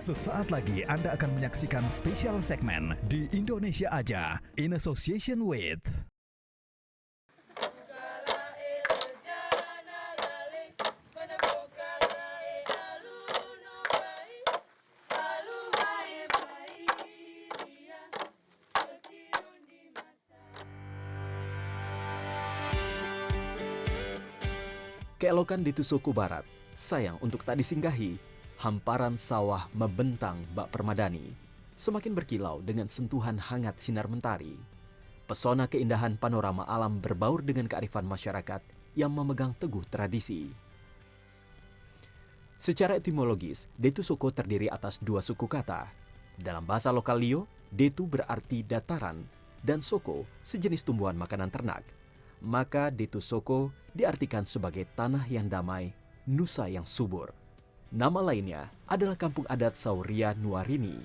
Sesaat lagi Anda akan menyaksikan spesial segmen di Indonesia Aja in association with Keelokan di Tusuku Barat, sayang untuk tak disinggahi, hamparan sawah membentang bak permadani, semakin berkilau dengan sentuhan hangat sinar mentari. Pesona keindahan panorama alam berbaur dengan kearifan masyarakat yang memegang teguh tradisi. Secara etimologis, Detu Soko terdiri atas dua suku kata. Dalam bahasa lokal Lio, Detu berarti dataran, dan Soko sejenis tumbuhan makanan ternak. Maka Detu Soko diartikan sebagai tanah yang damai, nusa yang subur. Nama lainnya adalah Kampung Adat Sauria Nuarini.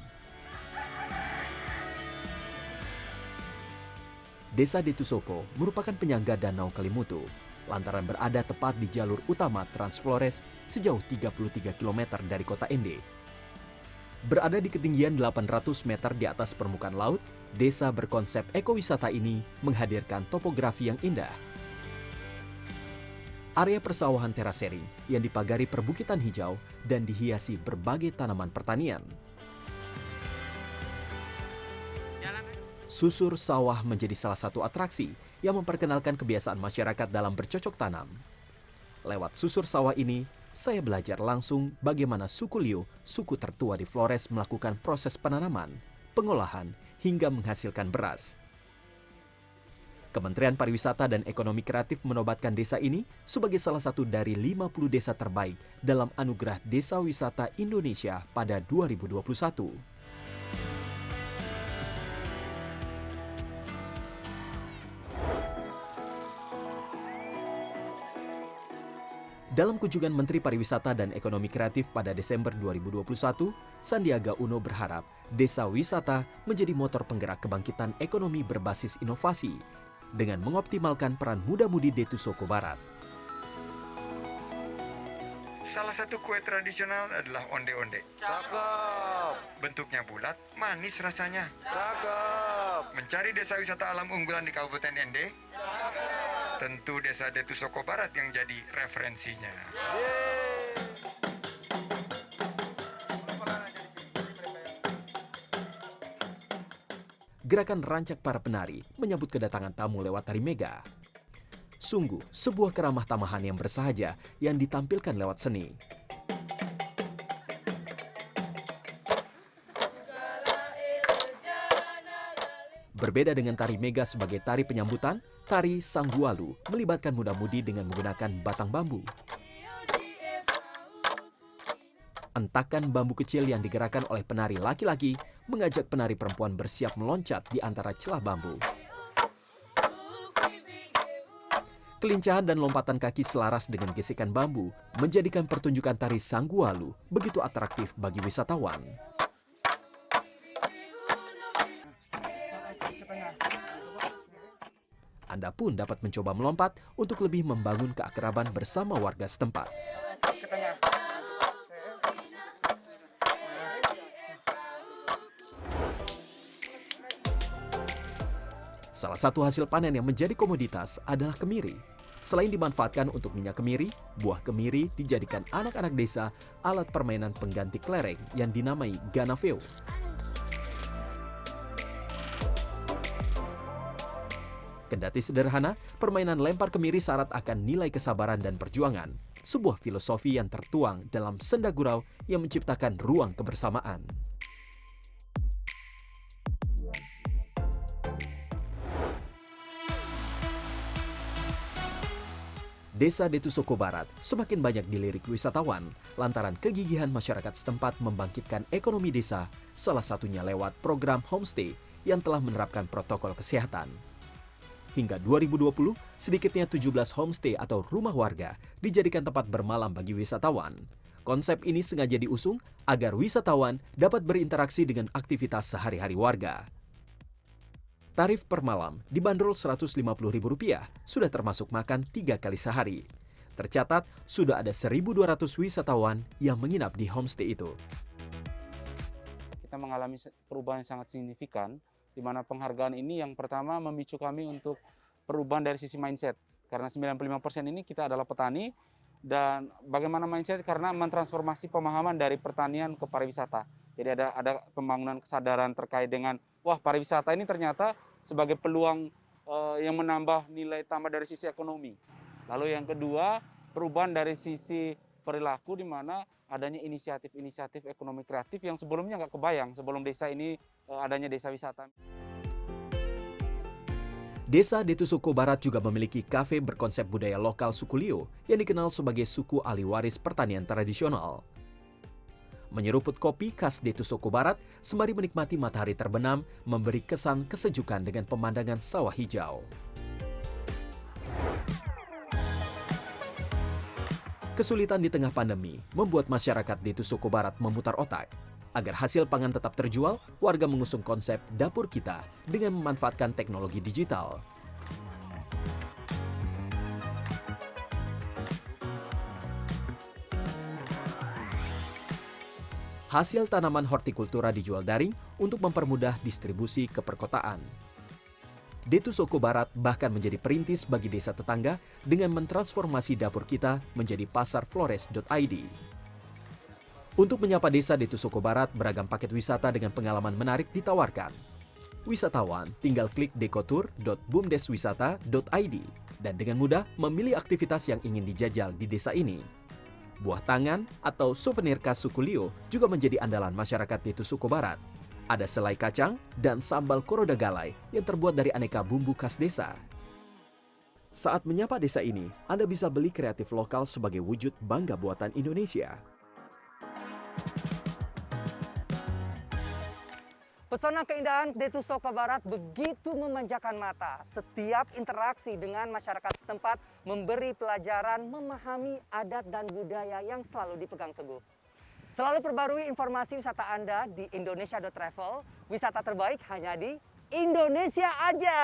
Desa Detu Soko merupakan penyangga Danau Kelimutu, lantaran berada tepat di jalur utama Trans Flores sejauh 33 km dari kota Ende. Berada di ketinggian 800 meter di atas permukaan laut, desa berkonsep ekowisata ini menghadirkan topografi yang indah. Area persawahan terasering yang dipagari perbukitan hijau dan dihiasi berbagai tanaman pertanian. Susur sawah menjadi salah satu atraksi yang memperkenalkan kebiasaan masyarakat dalam bercocok tanam. Lewat susur sawah ini, saya belajar langsung bagaimana suku Lio, suku tertua di Flores, melakukan proses penanaman, pengolahan, hingga menghasilkan beras. Kementerian Pariwisata dan Ekonomi Kreatif menobatkan desa ini sebagai salah satu dari 50 desa terbaik dalam Anugerah Desa Wisata Indonesia pada 2021. Dalam kunjungan Menteri Pariwisata dan Ekonomi Kreatif pada Desember 2021, Sandiaga Uno berharap desa wisata menjadi motor penggerak kebangkitan ekonomi berbasis inovasi dengan mengoptimalkan peran muda-mudi Detu Soko Barat. Salah satu kue tradisional adalah onde-onde. Cakep. Bentuknya bulat, manis rasanya. Cakep. Mencari desa wisata alam unggulan di Kabupaten Ende? Tentu desa Detu Soko Barat yang jadi referensinya. Gerakan rancak para penari menyambut kedatangan tamu lewat tari mega. Sungguh sebuah keramah tamahan yang bersahaja yang ditampilkan lewat seni. Berbeda dengan tari mega sebagai tari penyambutan, tari Sanggualu melibatkan muda-mudi dengan menggunakan batang bambu. Entakan bambu kecil yang digerakkan oleh penari laki-laki mengajak penari perempuan bersiap meloncat di antara celah bambu. Kelincahan dan lompatan kaki selaras dengan gesekan bambu menjadikan pertunjukan tari Sanggualu begitu atraktif bagi wisatawan. Anda pun dapat mencoba melompat untuk lebih membangun keakraban bersama warga setempat. Salah satu hasil panen yang menjadi komoditas adalah kemiri. Selain dimanfaatkan untuk minyak kemiri, buah kemiri dijadikan anak-anak desa alat permainan pengganti kelereng yang dinamai ganaveo. Kendati sederhana, permainan lempar kemiri syarat akan nilai kesabaran dan perjuangan, sebuah filosofi yang tertuang dalam senda gurau yang menciptakan ruang kebersamaan. Desa Detu Soko Barat semakin banyak dilirik wisatawan lantaran kegigihan masyarakat setempat membangkitkan ekonomi desa, salah satunya lewat program homestay yang telah menerapkan protokol kesehatan. Hingga 2020, sedikitnya 17 homestay atau rumah warga dijadikan tempat bermalam bagi wisatawan. Konsep ini sengaja diusung agar wisatawan dapat berinteraksi dengan aktivitas sehari-hari warga. Tarif per malam dibanderol Rp150.000, sudah termasuk makan 3 kali sehari. Tercatat, sudah ada 1.200 wisatawan yang menginap di homestay itu. mengalami perubahan yang sangat signifikan, di mana penghargaan ini yang pertama memicu kami untuk perubahan dari sisi mindset. Karena 95% ini kita adalah petani, dan bagaimana mindset karena mentransformasi pemahaman dari pertanian ke pariwisata. Jadi ada pembangunan kesadaran terkait dengan, wah pariwisata ini ternyata sebagai peluang yang menambah nilai tambah dari sisi ekonomi. Lalu yang kedua, perubahan dari sisi perilaku di mana adanya inisiatif-inisiatif ekonomi kreatif yang sebelumnya nggak kebayang sebelum desa ini adanya desa wisata. Desa Detu Soko Barat juga memiliki kafe berkonsep budaya lokal suku Lio yang dikenal sebagai suku ahli waris pertanian tradisional. Menyeruput kopi khas Detu Soko Barat sembari menikmati matahari terbenam memberi kesan kesejukan dengan pemandangan sawah hijau. Kesulitan di tengah pandemi membuat masyarakat Detu Soko Barat memutar otak. Agar hasil pangan tetap terjual, warga mengusung konsep dapur kita dengan memanfaatkan teknologi digital. Hasil tanaman hortikultura dijual daring untuk mempermudah distribusi ke perkotaan. Detu Soko Barat bahkan menjadi perintis bagi desa tetangga dengan mentransformasi dapur kita menjadi pasar flores.id. Untuk menyapa desa Detu Soko Barat, beragam paket wisata dengan pengalaman menarik ditawarkan. Wisatawan tinggal klik dekotur.bumdeswisata.id dan dengan mudah memilih aktivitas yang ingin dijajal di desa ini. Buah tangan atau souvenir khas suku Lio juga menjadi andalan masyarakat Detu Soko Barat. Ada selai kacang dan sambal koroda galai yang terbuat dari aneka bumbu khas desa. Saat menyapa desa ini, Anda bisa beli kreatif lokal sebagai wujud bangga buatan Indonesia. Pesona keindahan Detu Soko Barat begitu memanjakan mata. Setiap interaksi dengan masyarakat setempat memberi pelajaran memahami adat dan budaya yang selalu dipegang teguh. Selalu perbarui informasi wisata Anda di Indonesia.travel. Wisata terbaik hanya di Indonesia aja.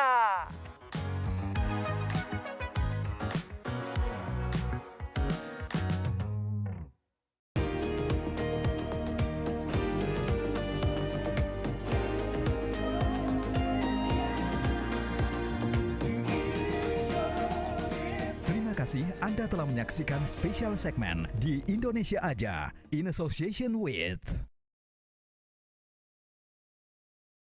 Terima kasih Anda telah menyaksikan spesial segmen di Indonesia Aja in association with